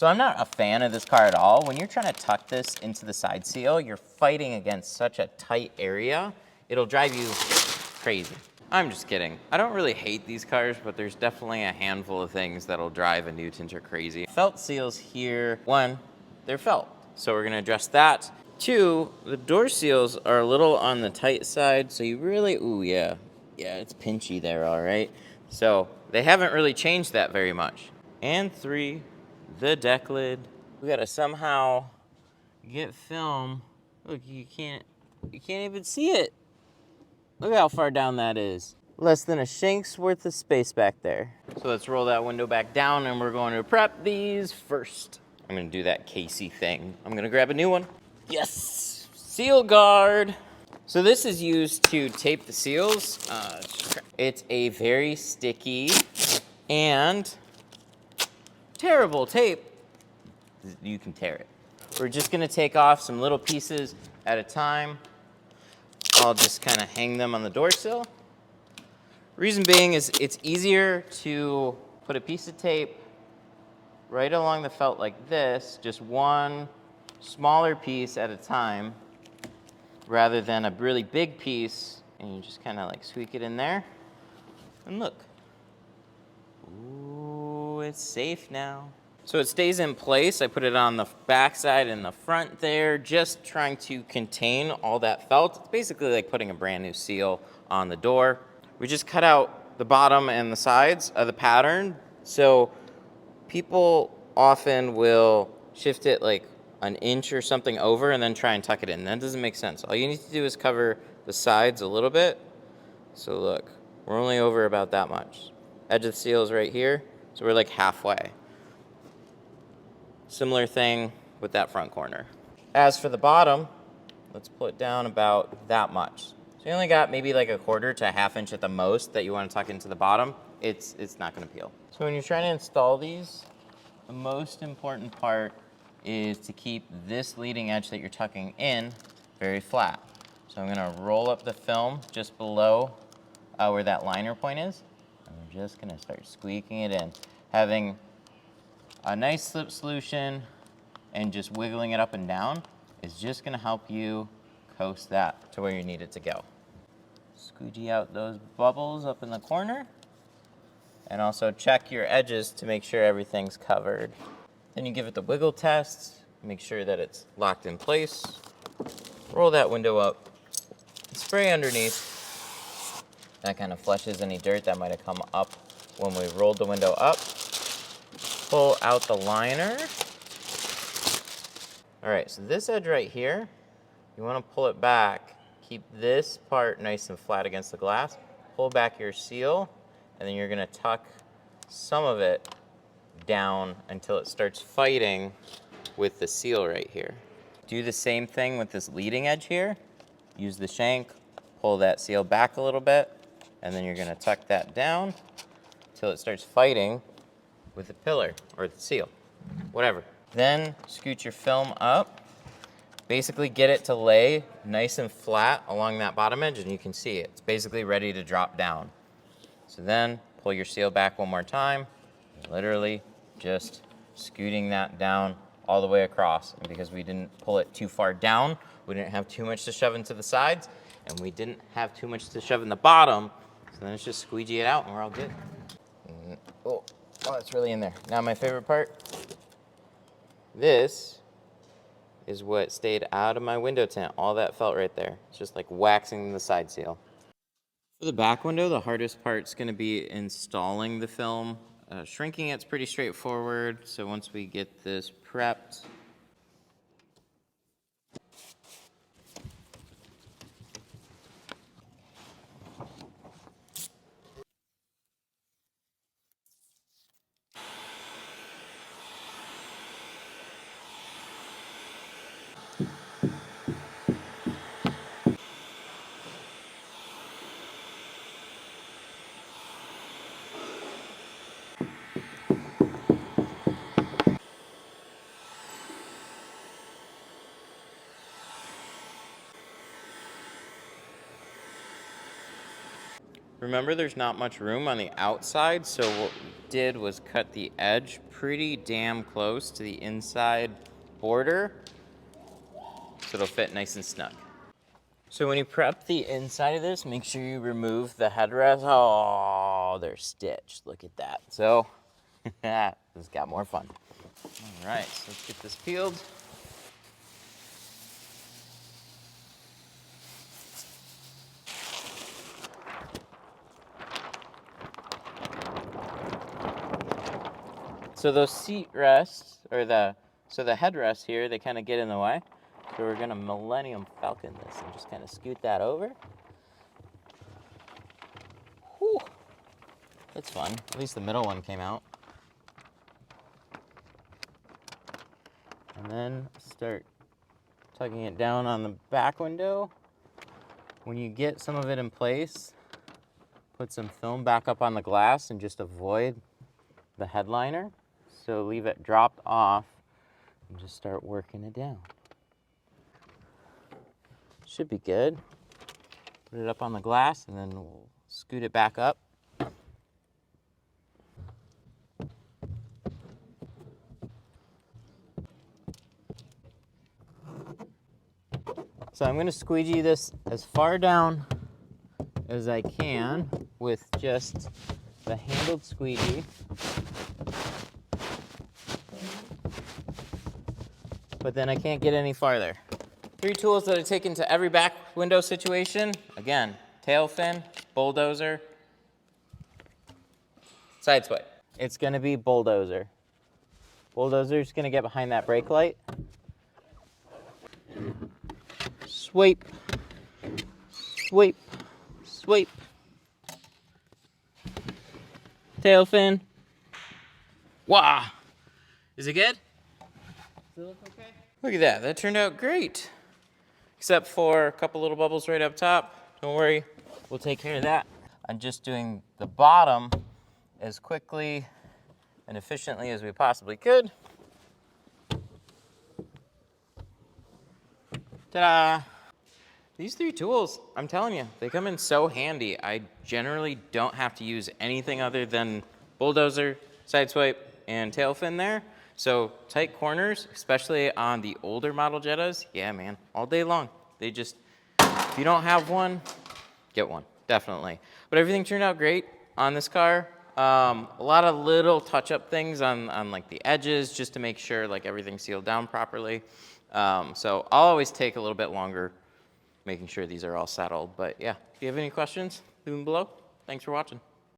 So I'm not a fan of this car at all. When you're trying to tuck this into the side seal, you're fighting against such a tight area, it'll drive you crazy. I'm just kidding. I don't really hate these cars, but there's definitely a handful of things that'll drive a new tinter crazy. Felt seals here, one, they're felt. So we're gonna address that. Two, the door seals are a little on the tight side, so you really, ooh yeah. Yeah, it's pinchy there, all right. So they haven't really changed that very much. And three, the deck lid. We gotta somehow get film. Look, you can't even see it. Look how far down that is. Less than a shank's worth of space back there. So let's roll that window back down and we're going to prep these first. I'm gonna do that Casey thing. I'm gonna grab a new one. Yes, seal guard. So this is used to tape the seals. It's a very sticky and terrible tape. You can tear it. We're just gonna take off some little pieces at a time. I'll just kind of hang them on the door sill. Reason being is it's easier to put a piece of tape right along the felt like this, just one smaller piece at a time, rather than a really big piece, and you just kind of like squeak it in there. And look. Ooh, it's safe now. So it stays in place. I put it on the back side and the front there, just trying to contain all that felt. It's basically like putting a brand new seal on the door. We just cut out the bottom and the sides of the pattern. So people often will shift it like an inch or something over and then try and tuck it in. That doesn't make sense. All you need to do is cover the sides a little bit. So look, we're only over about that much. Edge of the seal is right here, so we're like halfway. Similar thing with that front corner. As for the bottom, let's pull it down about that much. So you only got maybe like a quarter to a half inch at the most that you want to tuck into the bottom. It's not going to peel. So when you're trying to install these, the most important part is to keep this leading edge that you're tucking in very flat. So I'm going to roll up the film just below where that liner point is. And we're just going to start squeaking it in. Having a nice slip solution and just wiggling it up and down is just going to help you coast that to where you need it to go. Squeegee out those bubbles up in the corner, and also check your edges to make sure everything's covered. Then you give it the wiggle test, make sure that it's locked in place. Roll that window up, spray underneath. That kind of flushes any dirt that might have come up when we rolled the window up. Pull out the liner. All right, so this edge right here, you want to pull it back. Keep this part nice and flat against the glass. Pull back your seal, and then you're going to tuck some of it down until it starts fighting with the seal right here. Do the same thing with this leading edge here. Use the shank, pull that seal back a little bit, and then you're going to tuck that down until it starts fighting with the pillar or the seal, whatever. Then scoot your film up. Basically get it to lay nice and flat along that bottom edge, and you can see it. It's basically ready to drop down. So then pull your seal back one more time, literally just scooting that down all the way across. And because we didn't pull it too far down, we didn't have too much to shove into the sides, and we didn't have too much to shove in the bottom, so then it's just squeegee it out and we're all good. Oh, it's really in there. Now my favorite part, this is what stayed out of my window tint. All that felt right there. It's just like waxing the side seal. For the back window, the hardest part's gonna be installing the film. Shrinking it's pretty straightforward, so once we get this prepped, Remember, there's not much room on the outside, so what we did was cut the edge pretty damn close to the inside border, so it'll fit nice and snug. So when you prep the inside of this, make sure you remove the headrest. Oh, they're stitched. Look at that. So, this got more fun. All right, so let's get this peeled. So those seat rests, or the headrests here, they kind of get in the way. So we're gonna Millennium Falcon this and just kind of scoot that over. Whew. That's fun. At least the middle one came out. And then start tugging it down on the back window. When you get some of it in place, put some film back up on the glass and just avoid the headliner. So leave it dropped off and just start working it down. Should be good. Put it up on the glass and then we'll scoot it back up. So I'm going to squeegee this as far down as I can with just the handled squeegee. But then I can't get any farther. 3 tools that I take into every back window situation. Again, tail fin, bulldozer, side swipe. It's going to be bulldozer. Bulldozer's going to get behind that brake light. Swipe, swipe, swipe. Tail fin. Wah! Is it good? Does it look okay? Look at that, that turned out great. Except for a couple little bubbles right up top. Don't worry, we'll take care of that. I'm just doing the bottom as quickly and efficiently as we possibly could. Ta-da! These 3 tools, I'm telling you, they come in so handy. I generally don't have to use anything other than bulldozer, side swipe, and tail fin there. So tight corners, especially on the older model Jettas, yeah, man, all day long. They just, if you don't have one, get one, definitely. But everything turned out great on this car. A lot of little touch-up things on like the edges, just to make sure like everything's sealed down properly. So I'll always take a little bit longer making sure these are all settled. But yeah, if you have any questions, leave them below. Thanks for watching.